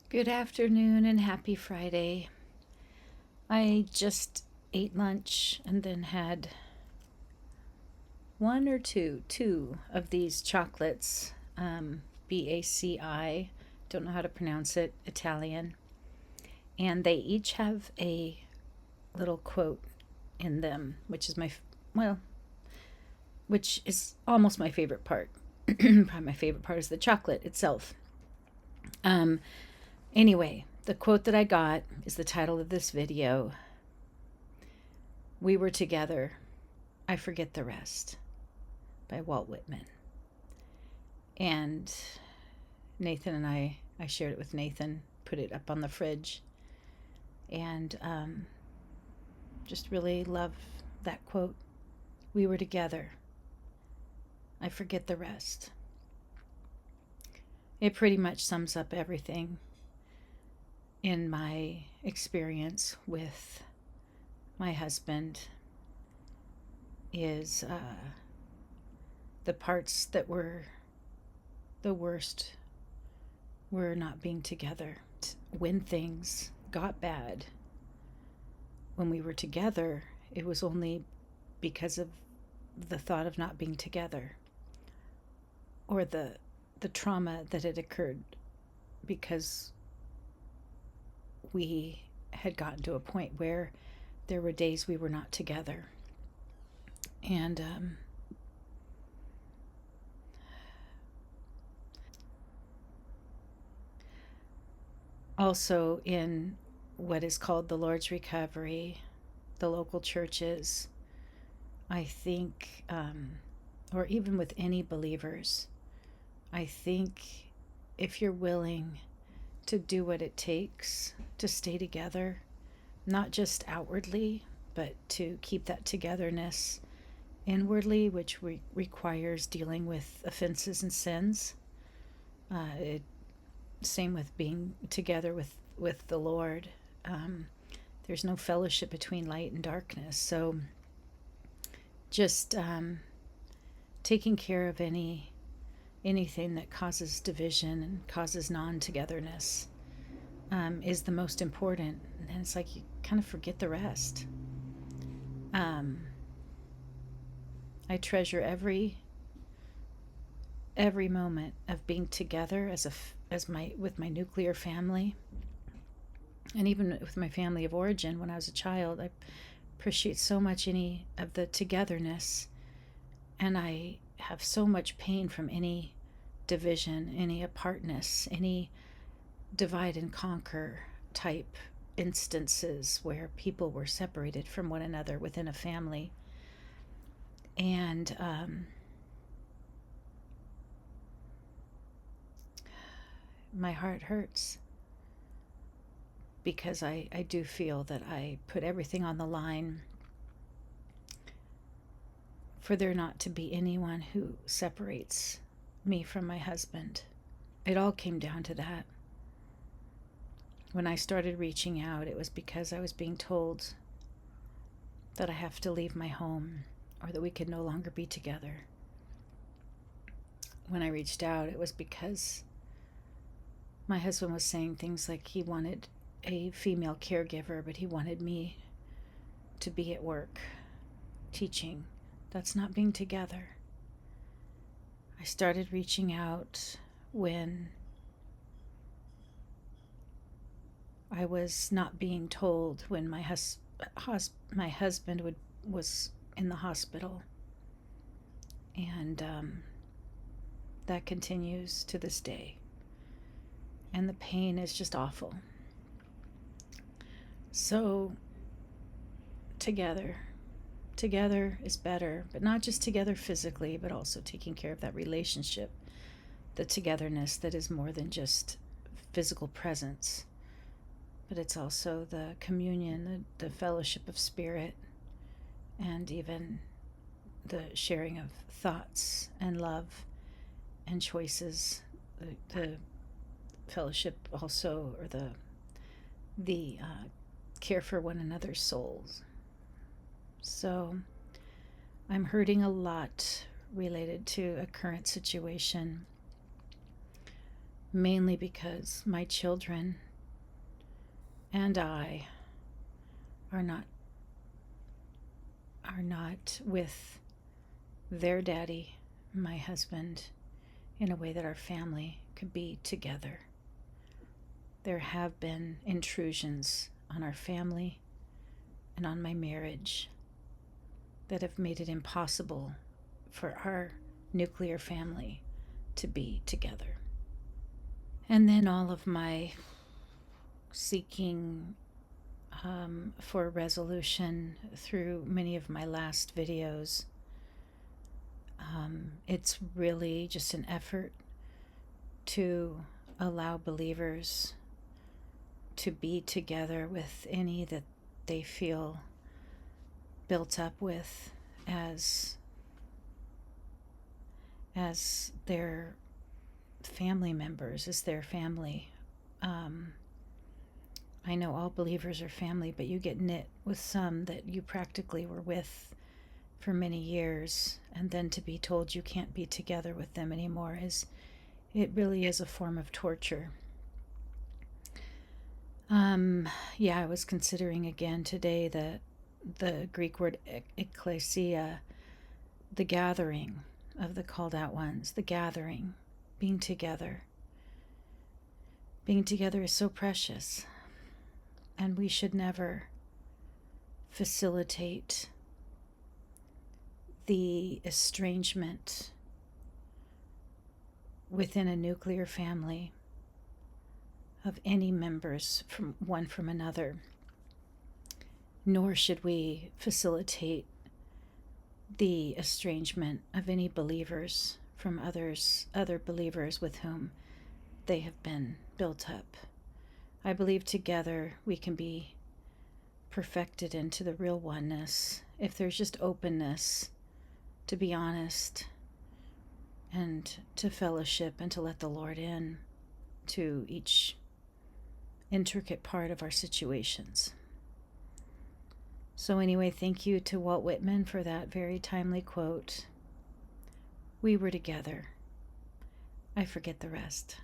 Good afternoon and happy Friday. I just ate lunch and then had one or two of these chocolates, BACI, don't know how to pronounce it, Italian. And they each have a little quote in them, which is which is almost my favorite part. Probably my favorite part is the chocolate itself. Um, anyway, the quote that I got is the title of this video. We Were Together, I Forget the Rest, by Walt Whitman. And Nathan and I shared it with Nathan, put it up on the fridge, and just really love that quote. We were together, I forget the rest. It pretty much sums up everything in my experience with my husband. Is the parts that were the worst were not being together. When things got bad, when we were together, it was only because of the thought of not being together, or the trauma that had occurred because we had gotten to a point where there were days we were not together. And also in what is called the Lord's Recovery, the local churches, I think, or even with any believers, I think if you're willing to do what it takes to stay together, not just outwardly, but to keep that togetherness inwardly, which requires dealing with offenses and sins. Same with being together with the Lord. There's no fellowship between light and darkness. So just taking care of anything that causes division and causes non-togetherness is the most important. And it's like you kind of forget the rest. I treasure every moment of being together with my nuclear family, and even with my family of origin. When I was a child, I appreciate so much any of the togetherness, and I have so much pain from any division, any apartness, any divide and conquer type instances where people were separated from one another within a family. And my heart hurts because I do feel that I put everything on the line for there not to be anyone who separates me from my husband. It all came down to that. When I started reaching out, it was because I was being told that I have to leave my home or that we could no longer be together. When I reached out, it was because my husband was saying things like he wanted a female caregiver, but he wanted me to be at work teaching. That's not being together. I started reaching out when I was not being told, when my husband was in the hospital. And that continues to this day. And the pain is just awful. So together is better, but not just together physically, but also taking care of that relationship, the togetherness that is more than just physical presence, but it's also the communion, the fellowship of spirit, and even the sharing of thoughts and love and choices, the fellowship also, or the care for one another's souls. So I'm hurting a lot related to a current situation. mainly because my children and I are not with their daddy, my husband, in a way that our family could be together. There have been intrusions on our family and on my marriage that have made it impossible for our nuclear family to be together. And then all of my seeking for resolution through many of my last videos, it's really just an effort to allow believers to be together with any that they feel built up with as their family members, as their family. I know all believers are family, but you get knit with some that you practically were with for many years, and then to be told you can't be together with them anymore it really is a form of torture. Yeah, I was considering again today the Greek word ekklesia, the gathering of the called out ones, the gathering, being together. Being together is so precious, and we should never facilitate the estrangement within a nuclear family of any members from one from another, nor should we facilitate the estrangement of any believers from other believers with whom they have been built up. I believe together we can be perfected into the real oneness if there's just openness to be honest and to fellowship and to let the Lord in to each intricate part of our situations. So anyway, thank you to Walt Whitman for that very timely quote. We were together. I forget the rest.